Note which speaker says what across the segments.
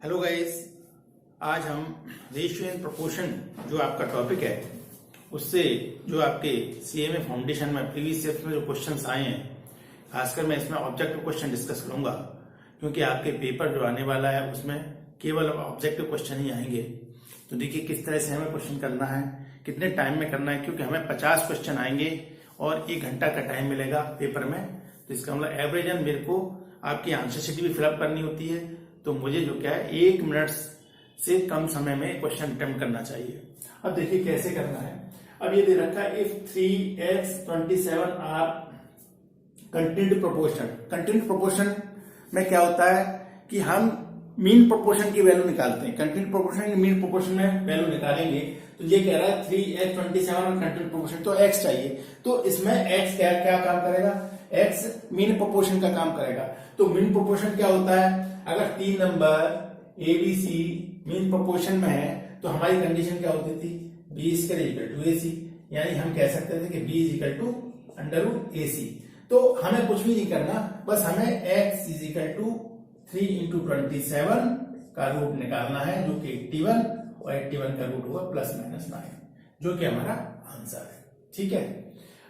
Speaker 1: Hello guys, आज हम ratio and proportion जो आपका टॉपिक है उससे जो आपके सीएमए फाउंडेशन में प्रीवियस ईयर में जो क्वेश्चंस आए हैं, खासकर मैं इसमें ऑब्जेक्टिव क्वेश्चन डिस्कस करूंगा क्योंकि आपके पेपर जो आने वाला है उसमें केवल ऑब्जेक्टिव क्वेश्चन ही आएंगे। तो देखिए किस तरह से हमें क्वेश्चन करना है, कितने टाइम में करना है, क्योंकि हमें 50 क्वेश्चन आएंगे और 1 घंटा का टाइम मिलेगा पेपर में। तो इसका मतलब एवरेज मेरे को आपकी आंसर शीट भी फिलअप करनी होती है, तो मुझे जो क्या है 1 मिनट से कम समय में क्वेश्चन अटेम्प्ट करना चाहिए। अब देखिए कैसे करना है। अब ये दे रखा है if 3x27 are continued proportion. Continued proportion में क्या होता है कि हम मीन प्रोपोर्शन की वैल्यू निकालते हैं। कंटिन्यूड प्रोपोर्शन की मीन प्रोपोर्शन में वैल्यू निकालेंगे तो ये कह रहा है 3x27 और कंटिन्यूड प्रोपोर्शन, तो x चाहिए। तो इसमें x क्या क्या काम करेगा, x मीन प्रोपोर्शन का काम करेगा। तो मीन प्रोपोर्शन क्या होता है, अगर 3 number a b c mean proportion में है तो हमारी कंडीशन क्या होती थी, b इक्वल टू ac, यानी हम कह सकते थे कि b इक्वल टू √ac। तो हमें कुछ भी नहीं करना, बस हमें x इक्वल टू 3 into 27 का रूट निकालना है जो कि 81, और 81 का रूट होगा ±9, जो कि हमारा आंसर है। ठीक है।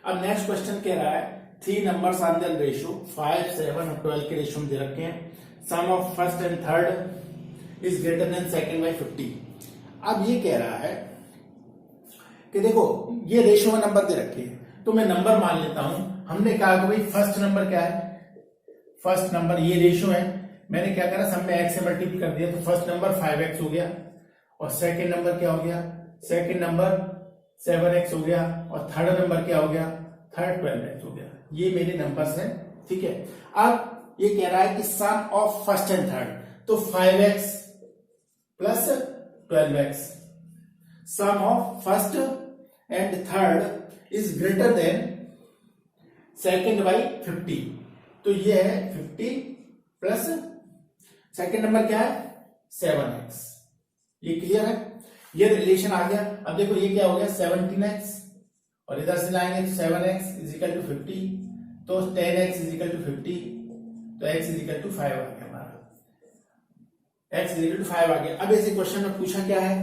Speaker 1: अब नेक्स्ट क्वेश्चन कह रहा है 3 नंबर्स आर इन रेशियो 5, 7 और 12 के रेशियो में दे रखे हैं। Sum of first and third is greater than second by 50। अब ये कह रहा है कि देखो ये रेशियो में नंबर दे रखे हैं, तो मैं नंबर मान लेता हूं। हमने कहा कि भाई फर्स्ट नंबर क्या है, फर्स्ट नंबर ये रेशियो है, मैंने क्या करा सब में x से मल्टीप्लाई कर दिया, तो फर्स्ट नंबर 5x हो गया, और सेकंड नंबर क्या हो गया, सेकंड नंबर 7x हो गया, और थर्ड नंबर क्या हो गया, थर्ड 12x हो गया। ये मेरे नंबर्स हैं। ठीक है। अब ये कह रहा है कि sum of first and third, तो 5x plus 12x, sum of first and third is greater than second by 50। तो ये है 50 प्लस सेकंड नंबर क्या है 7x। ये क्लियर है, ये रिलेशन आ गया। अब देखो ये क्या हो गया 17x, और इधर से लाएंगे तो 7x इज इक्वल टू 50, तो 10x इज इक्वल टू 50, तो x इज इक्वल टू 5 आ गया हमारा, x इज इक्वल टू 5 आ गया। अब ऐसे क्वेश्चन में पूछा क्या है,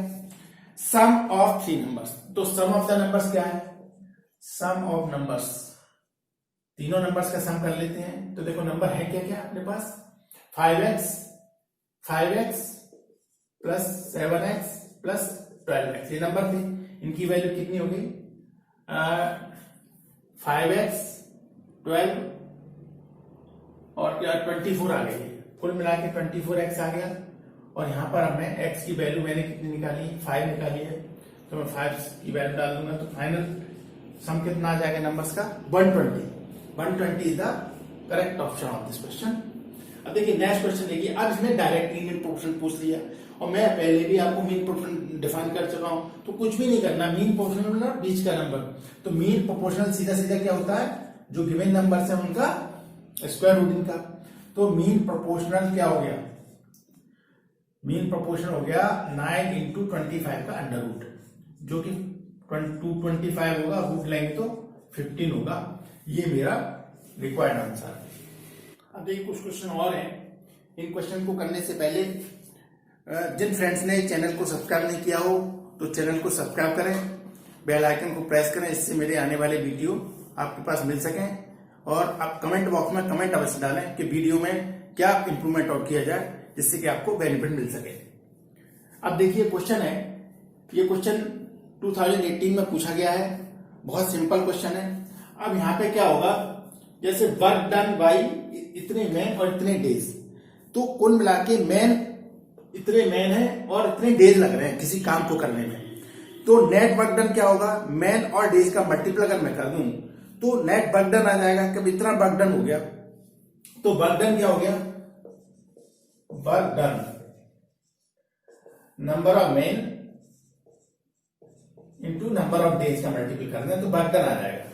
Speaker 1: सम ऑफ 3 नंबर्स। तो सम ऑफ द नंबर्स क्या है, सम ऑफ नंबर्स, तीनों नंबर्स का सम कर लेते हैं। तो देखो नंबर है क्या क्या अपने पास, 5x plus 7x plus 12x, ये नंबर थे। इनकी वैल्यू कितनी हो गई, 5x 12 और 24 आ गई, कुल मिला के 24x आ गया। और यहां पर हमने x की वैल्यू मैंने कितनी निकाली, 5 निकाली है, तो मैं 5 की वैल्यू डाल दूंगा, तो फाइनल सम कितना आ जाएगा नंबर्स का 120 is the correct option of this question. अब देखिए नेक्स्ट क्वेश्चन देखिए। अब इसमें डायरेक्टली मीन प्रोपोर्शन पूछ लिया, और मैं पहले भी आपको मीन प्रोपोर्शन डिफाइन कर चुका हूं, तो कुछ भी नहीं करना। मीन प्रोपोर्शन मतलब बीच का नंबर, तो मीन प्रोपोर्शनल सीधा सीधा क्या होता है, जो गिवन नंबर है उनका स्क्वायर रूट इनका। तो मीन प्रोपोर्शनल क्या हो गया, मीन प्रोपोर्शन हो गया 9 into 25 का अंडर रूट, जो कि 225 होगा, रूट लेंगे तो 15 होगा। ये मेरा रिक्वायर्ड आंसर है। अब देखिए कुछ क्वेश्चन और हैं, इन क्वेश्चन को करने से पहले जिन फ्रेंड्स ने चैनल को सब्सक्राइब नहीं किया हो तो चैनल को सब्सक्राइब करें, बेल आइकन को प्रेस करें, इससे मेरे आने वाले वीडियो आपके पास मिल सकें। और आप कमेंट बॉक्स में कमेंट अवश्य डालें कि वीडियो में क्या इंप्रूवमेंट और किया जाए जिससे कि आपको बेनिफिट मिल सके। अब देखिए क्वेश्चन है, ये क्वेश्चन 2018 में पूछा गया है, बहुत सिंपल क्वेश्चन है। अब यहाँ पे क्या होगा, जैसे वर्क डन बाई इतने मैन और इतने डेज, तो कुल मिला के मैन इतने मैन है और इतने डेज लग रहे हैं किसी काम को करने में, तो नेट वर्क डन क्या होगा, मैन और डेज का मल्टीप्लाई अगर मैं कर दूं तो नेट वर्क डन आ जाएगा। कब इतना वर्क डन हो गया, तो वर्क डन क्या हो गया, work done number of man into number of days का मल्टीप्लाई कर दें तो वर्क डन आ जाएगा।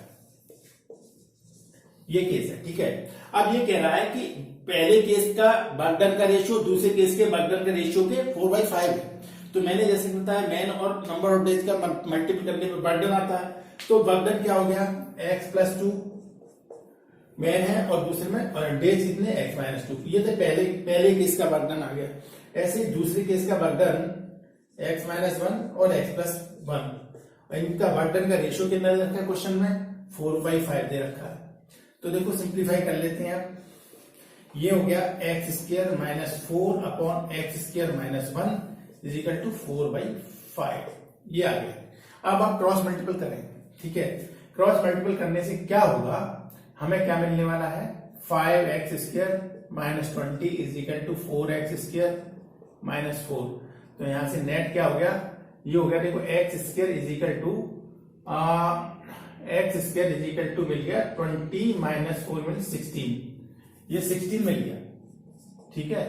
Speaker 1: ये केस है। ठीक है। अब ये कह रहा है कि पहले केस का वर्क डन का रेशियो दूसरे केस के वर्क डन का रेशियो के 4/5 है। तो मैंने जैसे बताया मैन और नंबर ऑफ डेज का मल्टीप्लाई करने पर वर्क डन आता है, तो वर्क डन क्या हो गया x + 2 मैन है और दूसरे में डेज कितने x - 2, ये तो पहले केस का वर्क डन आ गया। ऐसे ही दूसरे केस का वर्कडन x माइनस 1 और x प्लस 1, इनका वर्कडन का रेशियो कितना दे रखा है क्वेश्चन में, 4/5 दे रखा है। तो देखो सिंप्लीफाई कर लेते हैं आप। ये हो गया x square minus 4 upon x square minus 1 is equal to 4/5, ये आ गया। अब आप क्रॉस मल्टीपल करें, ठीक है। क्रॉस मल्टीपल करने से क्या होगा, हमें क्या मिलने वाला है, 5x square minus 20 is equal to 4x square minus 4। तो यहां से नेट क्या हो गया, ये हो गया देखो x square is equal to x square is equal to मिल गया 20 माइनस 4 मिल 16, ये 16 मिल गया, ठीक है।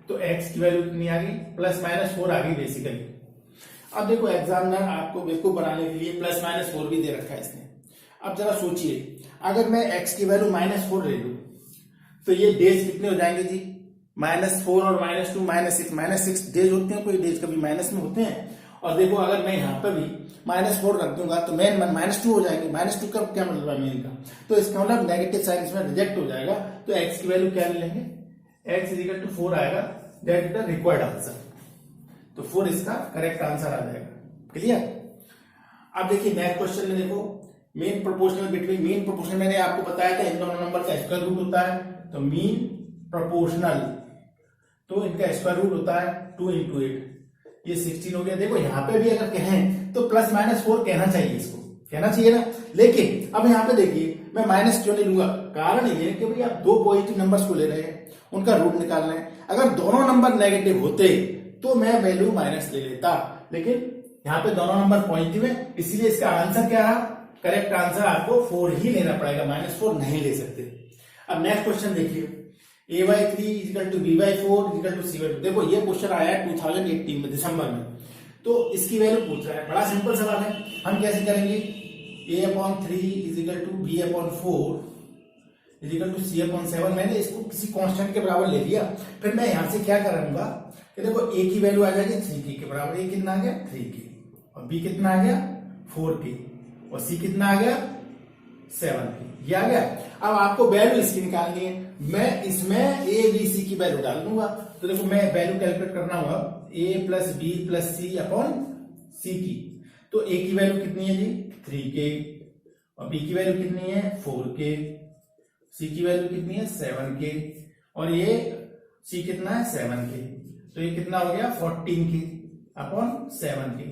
Speaker 1: तो x की वैल्यू कितनी आ गई, प्लस माइनस 4 आ गई बेसिकली। अब देखो एग्जामिनर आपको बेवकूफ बनाने के लिए प्लस माइनस 4 भी दे रखा है इसने। अब जरा सोचिए, अगर मैं x की वैल्यू -4 ले लूं तो ये डेज कितने हो जाएंगे जी, -4 और -2 -6 डेज होते हैं, कोई डेज कभी माइनस में होते हैं। और देखो अगर मैं यहाँ पर भी -4 रख दूंगा तो मेन -2 हो जाएंगे। -2 का क्या मतलब है मेन का, तो इसका मतलब नेगेटिव साइन इसमें रिजेक्ट हो जाएगा। तो x की वैल्यू क्या मिलेंगे, x इज इक्वल टू 4 आएगा, that is the required answer. तो 4 इसका करेक्ट आंसर आ जाएगा। क्लियर। अब देखिए नेक्स्ट क्वेश्चन में देखो, mean proportional between, mean proportional मैंने आपको बताया था इन दोनों नंबर का स्क्वायर रूट होता है। तो मीन प्रोपोर्शनल, तो इनका स्क्वायर रूट होता है 2 into 8, ये 16 हो गया। देखो यहाँ पे भी अगर कहें तो प्लस माइनस 4 कहना चाहिए, इसको कहना चाहिए ना। लेकिन अब यहाँ पे देखिए मैं माइनस क्यों नहीं लूंगा, कारण ये है कि भाई आप दो पॉजिटिव नंबर्स को ले रहे हैं, उनका रूट निकालना है। अगर दोनों नंबर नेगेटिव होते तो मैं वैल्यू माइनस ले लेता, लेकिन यहाँ पे दोनों नंबर पॉजिटिव है, इसलिए इसका आंसर क्या रहा, करेक्ट आंसर आपको 4 ही लेना पड़ेगा, -4 नहीं ले सकते। अब नेक्स्ट क्वेश्चन देखिए, a/3 equal to b/4 equal to c/2। देखो ये क्वेश्चन आया है 2018 में दिसंबर में, तो इसकी वैल्यू पूछ रहा है। बड़ा सिंपल सवाल है, हम कैसे करेंगे, a/3 equal to b/4 equal to c/7। मैंने इसको किसी कांस्टेंट के बराबर ले लिया, फिर मैं यहां से क्या करूंगा कि देखो a की वैल्यू आ जाएगी 3k के बराबर, a कितना आ गया 3k, और b कितना आ गया 4k, और c कितना आ गया 7k, ये आ गया। अब आपको वैल्यू इसकी निकालनी है, मैं इसमें a b c की वैल्यू डाल दूंगा। तो देखो मैं वैल्यू कैलकुलेट करना होगा a plus b plus c upon c की। तो a की वैल्यू कितनी है जी 3k, और b की वैल्यू कितनी है 4k, c की वैल्यू कितनी है 7k, और ये c कितना है 7k। तो ये कितना हो गया 14k अपॉन 7k।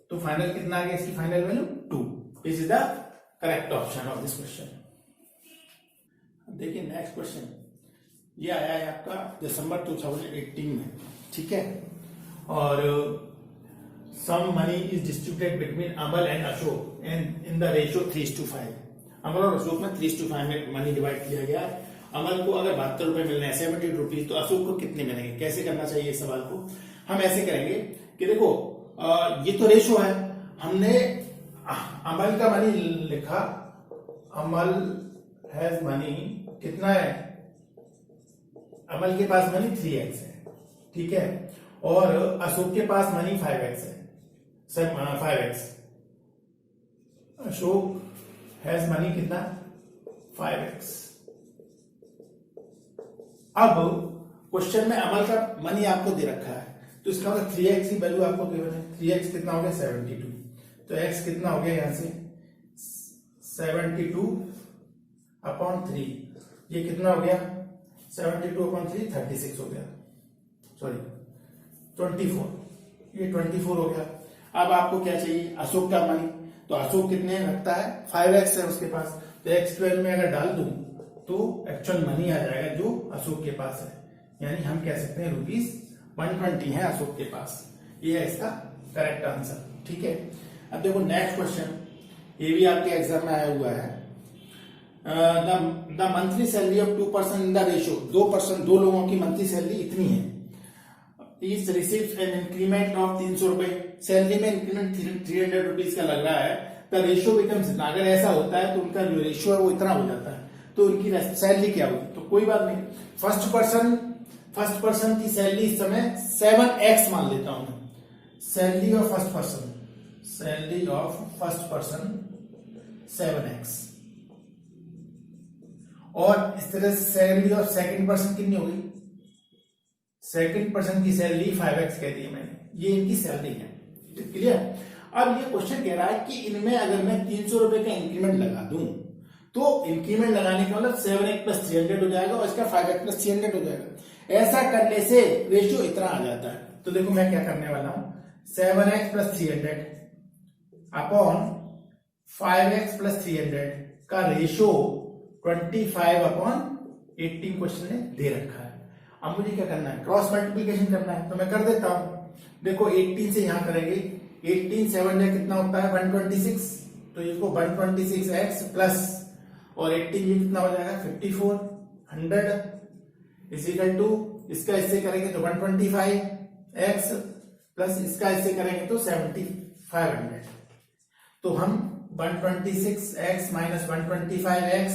Speaker 1: तो फाइनल कितना आ गया, इसकी final value 2। This is the correct option of this question. देखिए नेक्स्ट क्वेश्चन, ये आया है आपका दिसंबर 2018 में, ठीक है। और sum money is distributed between Amal and Ashok and in the ratio 3:5। Amal और अशोक में 3:5 में मनी डिवाइड किया गया। अमल को अगर 72 रुपए मिलने हैं 70 रुपीज, तो अशोक को कितने मिलेंगे, कैसे करना चाहिए इस सवाल को। हम ऐसे करेंगे कि देखो ये तो रेशो है, हमने अमल का मनी लिखा, अमल हैज मनी कितना है, अमल के पास मनी 3x है, ठीक है, और अशोक के पास मनी 5x है, sir 5x। Ashok has money कितना 5x। अब क्वेश्चन में अमल का मनी आपको दे रखा है, तो इसका मतलब 3x की वैल्यू आपको गिवन है। 3x कितना हो गया 72, तो x कितना हो गया यहां से 72 अपॉन 3, ये कितना हो गया 72 अपॉन 3 36 हो गया, सॉरी 24, ये 24 हो गया। अब आपको क्या चाहिए अशोक का मनी, तो अशोक कितने रखता है 5x है उसके पास, तो x की वैल्यू में अगर डाल दूं तो एक्चुअल मनी आ जाएगा जो अशोक के पास है, यानी हम कह सकते हैं ₹120 है अशोक के पास। ये है इसका करेक्ट आंसर, ठीक है। अब देखो नेक्स्ट क्वेश्चन, ये भी आपके एग्जाम में आया हुआ है। The monthly salary of 2% in the ratio, 2%, दो लोगों की मंथली सैलरी इतनी है, each receives an increment of 300 रुपए, सैलरी में इंक्रीमेंट 300 रुपीज का लग रहा है। द रेशियो बिकम्स, अगर ऐसा होता है तो उनका जो रेशियो है वो इतना हो जाता है, तो उनकी सैलरी क्या होगी, तो कोई बात नहीं, फर्स्ट पर्सन की सैलरी इस समय 7x मान लेता हूं मैं, salary of first person 7x, और इस तरह से सैलरी ऑफ सेकंड पर्सन कितनी होगी सेकंड पर्सन की सैलरी 5x कह दी है मैंने, ये इनकी सैलरी है। क्लियर। अब ये क्वेश्चन कह रहा है कि इनमें अगर मैं 300 रुपए का इंक्रीमेंट लगा दूं तो इंक्रीमेंट लगाने का मतलब 7x प्लस 300 हो जाएगा और इसका 5x प्लस 300 हो जाएगा। ऐसा करने से रेशियो इतना आ जाता है। तो देखो मैं क्या करने वाला हूं, 7x plus 300 upon 5x plus 300 का रेशियो 25 अपॉन 18 क्वेश्चन ने दे रखा है। अब मुझे क्या करना है, क्रॉस मल्टीप्लीकेशन करना है, तो मैं कर देता हूं। देखो 18 से यहां करेंगे, 18 7 में कितना होता है 126, तो इसको 126x प्लस और 18 ये कितना हो जाएगा 54 100 इज इक्वल टू, इसका इससे करेंगे तो 125x प्लस इसका इससे करेंगे तो 7500। तो हम 126x minus 125x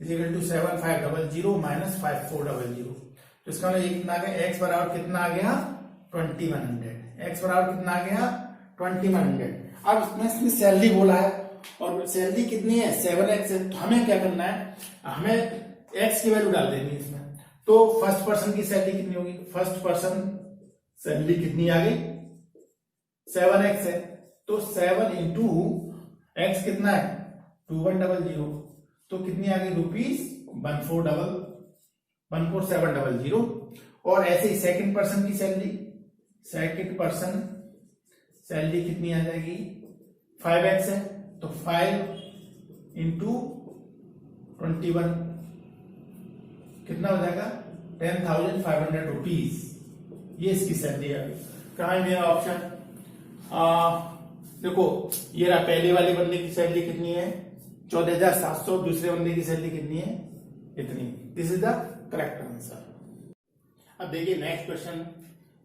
Speaker 1: is equal to 7500 minus 5400। तो इसका मतलब ये कितना आ गया, x बराबर कितना आ गया 2100, x बराबर कितना आ गया 2100। अब इसमें सैलरी बोला है और सैलरी कितनी है 7x है, तो हमें क्या करना है, हमें x की वैल्यू डाल देनी है इसमें। तो फर्स्ट पर्सन की सैलरी कितनी होगी, फर्स्ट पर्सन सैलरी कितनी आ गई 7x है, तो 7 इंटू x कितना है 2100, तो कितनी आ गई ₹14700। और ऐसे ही सेकंड पर्सन की सैलरी, सेकंड पर्सन सैलरी कितनी आ जाएगी 5x है, तो 5 इंटू 21 कितना हो जाएगा 10,500 रुपीज। ये इसकी सैलरी आ गई। कहा है मेरा ऑप्शन, देखो ये रहा, पहले वाले बंदे की सैलरी कितनी है 14,700, दूसरे बंदे की सैलरी कितनी है इतनी। This is the correct answer. अब देखिए नेक्स्ट क्वेश्चन,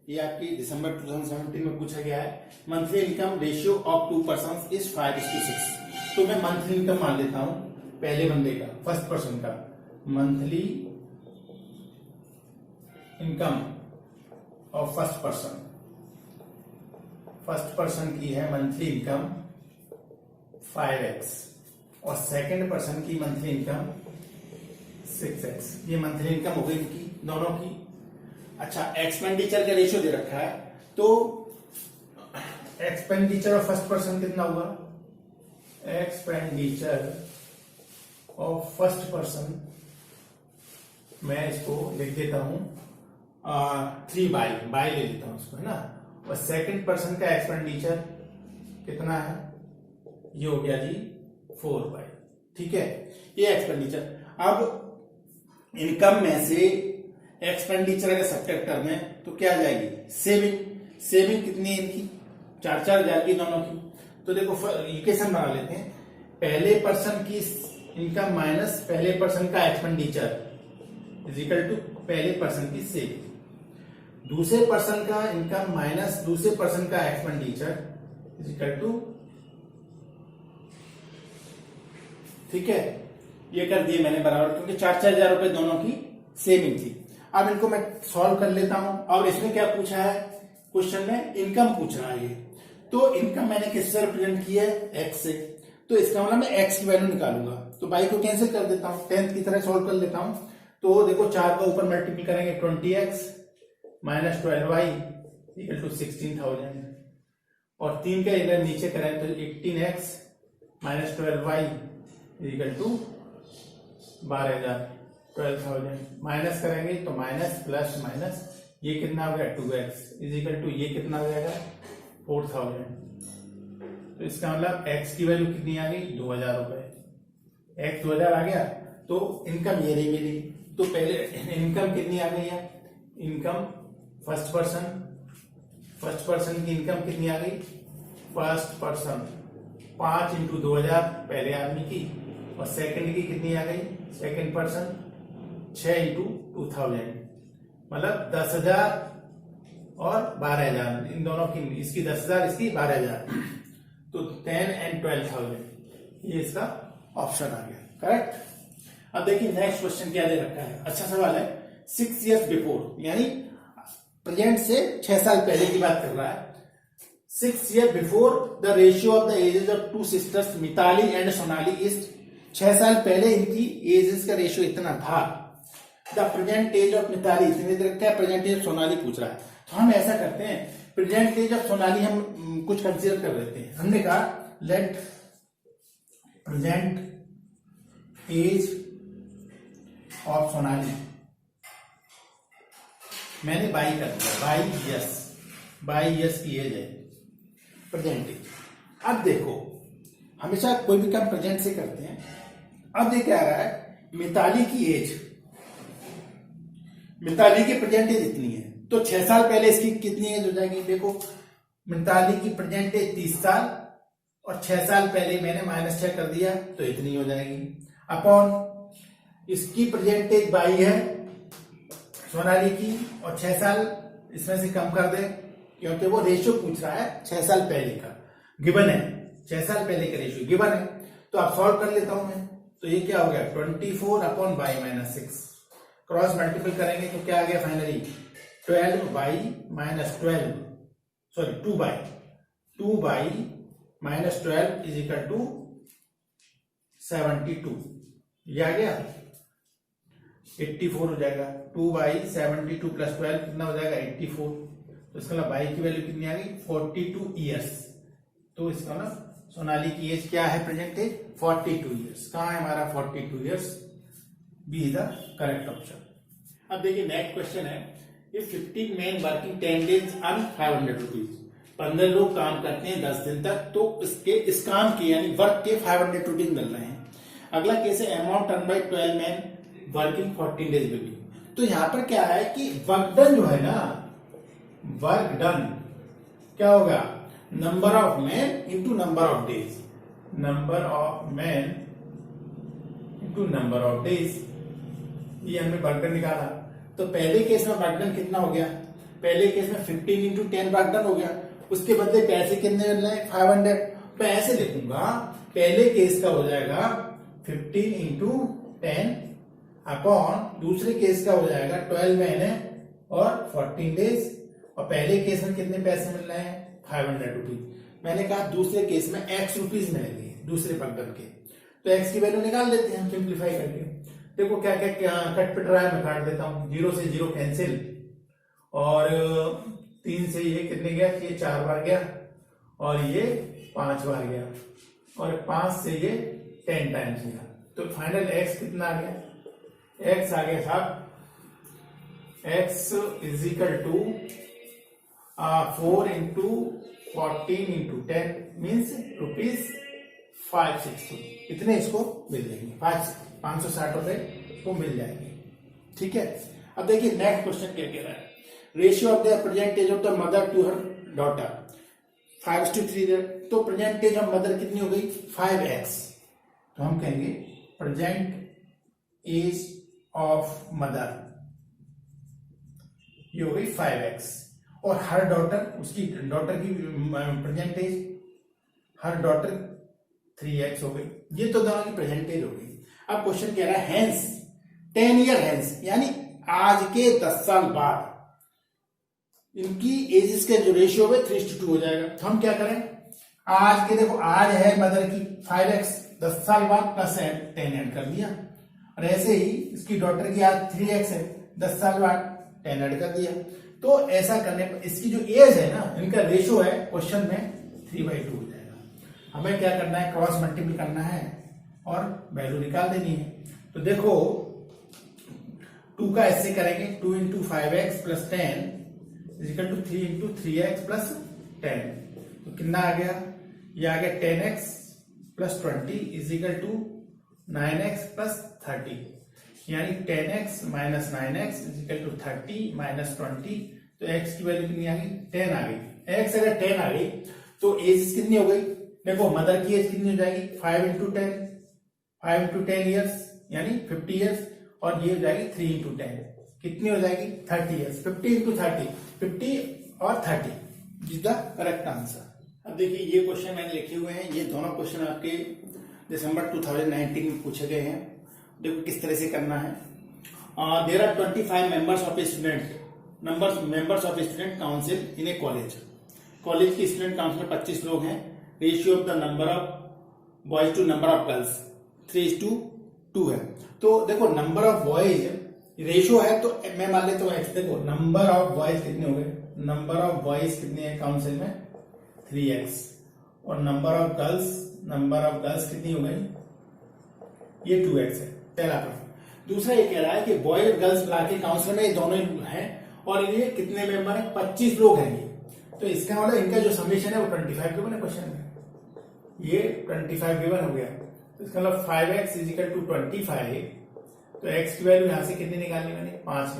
Speaker 1: ये आपकी दिसंबर 2017 में पूछा गया है। Monthly income ratio of 2 person is 5:6। तो मैं मंथली इनकम मान लेता हूं पहले बंदे का, फर्स्ट पर्सन का। Monthly income of first person की है मंथली इनकम 5x और सेकंड पर्सन की मंथली इनकम 6x। ये मंथली इनकम हो गई इनकी दोनों की। अच्छा, एक्सपेंडिचर का रेशियो दे रखा है, तो एक्सपेंडिचर ऑफ फर्स्ट पर्सन कितना हुआ, एक्सपेंडिचर ऑफ फर्स्ट पर्सन मैं इसको लिख देता हूं 3 बाय ले लेता हूं इसको, है ना। और सेकंड पर्सन का एक्सपेंडिचर कितना है, ये हो गया जी 4 बाय, ठीक है, ये एक्सपेंडिचर। अब इनकम में से एक्सपेंडिचर अगर सब्ट्रैक्ट कर में तो क्या आ जाएगी सेविंग कितनी है इनकी 4,000 की दोनों की। तो देखो इक्वेशन बना लेते हैं, पहले पर्सन की इनकम माइनस पहले पर्सन का एक्सपेंडिचर इज इक्वल टू पहले पर्सन की सेविंग, दूसरे पर्सन का इनकम माइनस दूसरे पर्सन का एक्सपेंडिचर इज इक्वल टू, ठीक है, ये कर दिए मैंने बराबर, क्योंकि 4,000 रुपए दोनों की सेविंग थी। अब इनको मैं सॉल्व कर लेता हूं। और इसमें क्या पूछा है, क्वेश्चन में इनकम पूछ रहा है, तो इनकम मैंने किससे रिप्रेजेंट किया है x से, तो इसका मतलब मैं x की वैल्यू निकालूंगा। तो बाई को कैंसिल कर देता हूं, 10th की तरह सॉल्व कर लेता हूं। तो देखो 4 का ऊपर मल्टीपल करेंगे 20x minus 12y equal to 16,000 और 3 का इधर नीचे करें तो 18x minus 12y equal to 12,000 12,000 minus करेंगे तो माइनस प्लस माइनस ये कितना हो गया 2x इज इक्वल टू ये कितना हो जाएगा 4,000। तो इसका मतलब x की वैल्यू कितनी आ गई 2,000 रुपए, x 2,000 आ गया। तो इनकम ये रही मेरी। तो पहले इनकम कितनी आ गई है, इनकम फर्स्ट पर्सन की इनकम कितनी आ गई, फर्स्ट पर्सन 5 इंटू 2,000 पहले आदमी की, और सेकंड की कितनी आ गई सेकंड पर्सन 6 इंटू 2,000, मतलब 10,000 और 12,000 इन दोनों की, इसकी 10,000 इसकी 12,000, तो 10 and 12,000 ये इसका ऑप्शन आ गया करेक्ट। अब देखिए नेक्स्ट क्वेश्चन क्या दे रखा है, अच्छा सवाल है। 6 years बिफोर, यानी प्रेजेंट से 6 साल पहले की बात कर रहा है। 6 years before the ratio of the ages of 2 sisters Mitali and Sonali is, 6 साल पहले इनकी एजेस का रेशियो इतना था। The present age of Mitali, इतनी देर क्या प्रेजेंट एज सोनाली पूछ रहा है, तो हम ऐसा करते हैं प्रेजेंट एज ऑफ सोनाली हम कुछ कंसीडर कर लेते हैं। हमने कहा let present age of Sonali, मैंने बाई कर दिया, बाई यस की एज है प्रेजेंट एज। अब देखो हमेशा कोई भी काम प्रेजेंट से करते हैं। अब देख क्या आ रहा है, मिताली की एज, मिताली की प्रेजेंट एज इतनी है, तो 6 साल पहले इसकी कितनी एज हो जाएगी। देखो मिताली की प्रेजेंट एज 30 साल और 6 साल पहले मैंने -6 कर दिया तो इतनी हो जाएगी, अपॉन इसकी प्रेजेंट एज 22 है सोनाली की, और 6 साल इसमें से कम कर दे क्योंकि वो रेशियो पूछ रहा है 6 साल पहले का, गिवन है 6 साल पहले का रेशियो गिवन है। तो आप सॉल्व कर लेता हूं मैं, तो ये क्या हो गया 24 अपॉन बाई -6, क्रॉस मल्टीपल करेंगे तो क्या आ गया finally 12 by -12, sorry 2 by -12 is equal to 72, ये आ गया 84 हो जाएगा। 2 बाई 72 प्लस 12 कितना हो जाएगा 84, तो इसका मतलब बाई की वैल्यू कितनी आ गई 42 ईयर्स। तो इसका मतलब सोनाली की एज क्या है प्रेजेंट एज 42 ईयर्स। कहाँ है हमारा 42 years, B is the correct option. अब देखिए नेक्स्ट क्वेश्चन है, if 15 man working 10 days earn 500 rupees, 15 लोग काम करते हैं 10 दिन तक, तो इस काम के यानी वर्क के 500 रुपीज मिल रहे हैं। अगला केस है amount earn by 12 man working 14 days will be. तो यहां पर क्या है कि वर्क डन जो है ना, वर्क डन क्या होगा number of man into number of days, number of man into number of days, ये हमने वर्क डन निकाला। तो पहले केस में वर्क डन कितना हो गया, पहले केस में 15 इंटू 10 वर्क डन हो गया, उसके बदले पैसे कितने मिल रहे हैं 500। तो ऐसे लिखूंगा पहले केस का हो जाएगा 15 इंटू 10 अपॉन दूसरे केस का हो जाएगा 12 महीने और 14 डेज, और पहले केस में कितने पैसे मिल रहे हैं 500 रुपीज। मैंने कहा दूसरे केस में x रुपीज मिलेंगे दूसरे वर्कडन के, तो x की वैल्यू निकाल देते हैं सिंप्लीफाई करके। देखो क्या क्या कट पिट रहा है, मैं काट देता हूं, 0 से 0 कैंसिल, और 3 से ये कितने गया, ये 4 बार गया, और ये 5 बार गया, और 5 से ये 10 टाइम्स गया। तो फाइनल x कितना आ गया, x आ गया साहब x is equal to 4 into 14 into 10 means ₹560, इतने इसको मिल जाएंगे, 560 रुपए को मिल जाएंगे। ठीक है। अब देखिए नेक्स्ट क्वेश्चन क्या कह रहा है, ratio of the present age of the mother to her daughter 5:3, तो प्रेजेंट एज ऑफ मदर कितनी हो गई 5x, तो हम कहेंगे प्रेजेंट एज ऑफ मदर ये हो गई 5x, और हर डॉटर, उसकी डॉटर की प्रेजेंट एज हर डॉटर 3x हो गई। ये तो दोनों की प्रेजेंट एज हो गई। अब क्वेश्चन कह रहा है हेंस 10 ईयर हेंस, यानी आज के 10 साल बाद इनकी एजेस के जो रेशियो है 3:2 हो जाएगा। तो हम क्या करें, आज के देखो आज है मदर की 5x, 10 साल बाद प्लस 10 ऐड कर दिया, और ऐसे ही इसकी डॉटर की आज 3x है, 10 साल बाद 10 ऐड कर दिया। तो ऐसा करने पर इसकी जो एज है ना, इनका रेशियो है क्वेश्चन में 3/2 हो जाएगा। हमें क्या करना है, क्रॉस मल्टीपल करना है और वैल्यू निकाल देनी है। तो देखो 2 का ऐसे करेंगे, 2 into 5x plus 10 is equal to 3 into 3x plus 10, तो कितना आ गया, ये आ गया 10x plus 20 is equal to 9x plus 30, यानी 10x minus 9x is equal to 30 minus 20, तो x की वैल्यू कितनी आ गई 10 आ गई। x अगर 10 आ गई तो एज कितनी हो गई, देखो मदर की एज कितनी हो जाएगी 5 इंटू 10 ईयर्स यानी 50 ईयर्स, और ये हो जाएगी 3 इंटू 10 कितनी हो जाएगी 30 ईयर्स, 50 इंटू 30, 50 और 30 इज द करेक्ट आंसर। अब देखिए ये क्वेश्चन मैंने लिखे हुए हैं, ये दोनों क्वेश्चन आपके दिसंबर 2019 में पूछे गए हैं। देखो किस तरह से करना है। There are 25 members of a student members of student council in a college की स्टूडेंट काउंसिल में 25 लोग हैं। Ratio of the number of boys to number of girls 3:2 है। तो देखो नंबर ऑफ बॉयज रेशो है तो मैं मान लेता हूँ एक्स। देखो नंबर ऑफ बॉयज कितने हो गए, नंबर ऑफ बॉयज कितने हैं काउंसिल में 3x, और नंबर ऑफ गर्ल्स कितनी हो गई, ये 2x है, पहला प्रश्न। दूसरा ये कह रहा है कि बॉय और गर्ल्स मिला के काउंसिल में ये दोनों हैं और ये कितने मेंबर हैं, 25 लोग हैं ये। तो इसका मतलब इनका जो समीशन है वो 25 गिवन है क्वेश्चन में, ये 25 गिवन हो गया। तो इसका मतलब 5x इजिकल टू 25, तो x की वैल्यू यहां से कितनी निकालनी, मैंने 5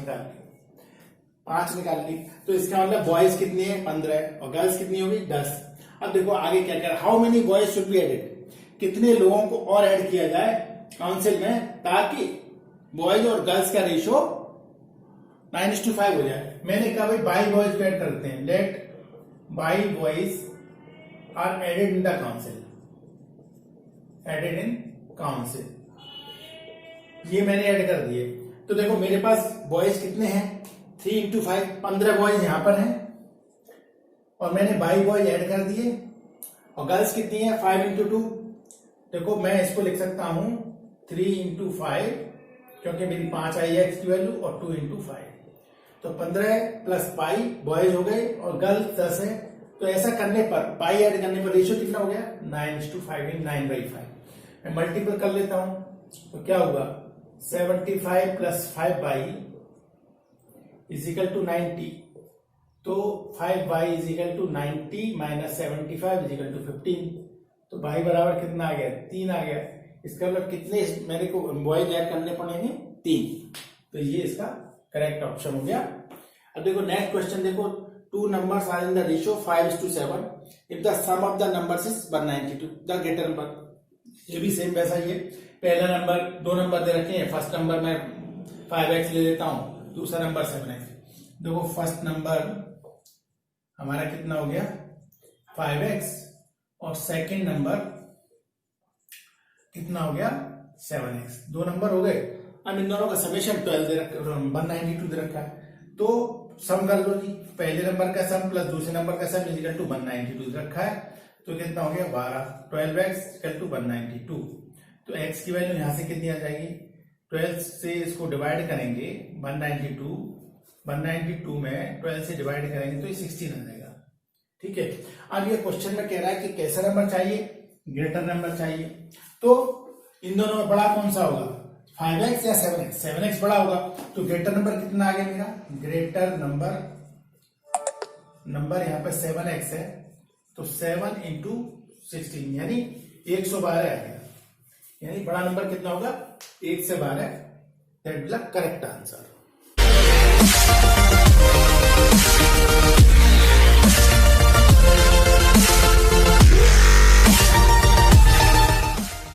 Speaker 1: निकाल ली। तो इसका मतलब बॉयज कितनी है 15 और गर्ल्स कितनी होगी 10। अब देखो आगे क्या कह रहा है, how many boys should be added, कितने लोगों को और ऐड किया जाए काउंसिल में ताकि बॉयज और गर्ल्स का रेशियो 9:5 हो जाए। मैंने कहा भाई बाई बॉयज को ऐड करते हैं, let by boys are added in the council, ये मैंने ऐड कर दिए। तो देखो मेरे पास बॉयज कितने हैं 3 into 5, 15 बॉयज यहां पर हैं और मैंने बाई बॉयज ऐड कर दिए, और गर्ल्स कितनी है 5 into 2। देखो मैं इसको लिख सकता हूं 3 into 5, क्योंकि मेरी 5 आई है एक्स की वैल्यू, और 2 into 5, तो 15 प्लस पाई बॉयज हो गए और गर्ल्स 10 है। तो ऐसा करने पर पाई ऐड करने पर रेशियो कितना हो गया 9:5, 9/5। मैं मल्टीपल कर लेता हूं तो क्या होगा 75 प्लस 5 बाई इजिकल टू 90, तो 5 by equal to 90 minus 75 equal to 15, तो बाई बराबर कितना आ गया 3 आ गया। इसका मतलब कितने मेरे को बॉयज ऐड करने पड़ेंगे 3, तो ये इसका करेक्ट ऑप्शन हो गया। अब देखो नेक्स्ट क्वेश्चन देखो, 2 numbers are in the ratio 5:7 if the sum of the numbers is 192, the greater number। ये भी सेम वैसा ही है, पहला नंबर 2 नंबर दे रखे हैं, फर्स्ट नंबर मैं 5x ले लेता हूं, दूसरा नंबर 7x। देखो फर्स्ट नंबर हमारा कितना हो गया 5x और सेकंड नंबर कितना हो गया 7x, 2 नंबर हो गए। अब इन दोनों का समेशन 12 दे रखा, 192 दे रखा है, तो सम कर लो जी, पहले नंबर का सम प्लस दूसरे नंबर का सम इजिकल टू 192 दे रखा है, तो कितना हो गया 12, 12x इजिकल टू 192। तो x की वैल्यू यहां से कितनी आ जाएगी, 12 से इसको डिवाइड करेंगे 192 में 12 से डिवाइड करेंगे तो ये 16 आ जाएगा। ठीक है, अब ये क्वेश्चन में कह रहा है कि कैसा नंबर चाहिए, ग्रेटर नंबर चाहिए। तो इन दोनों में बड़ा कौन सा होगा 5x या 7x, 7x बड़ा होगा, तो ग्रेटर नंबर कितना आ गया मेरा, ग्रेटर नंबर यहाँ पे 7x है, तो 7 into 16 यानी 112 आ गया, यानी बड़ा नंबर कितना होगा 1 से 12, that is the correct answer.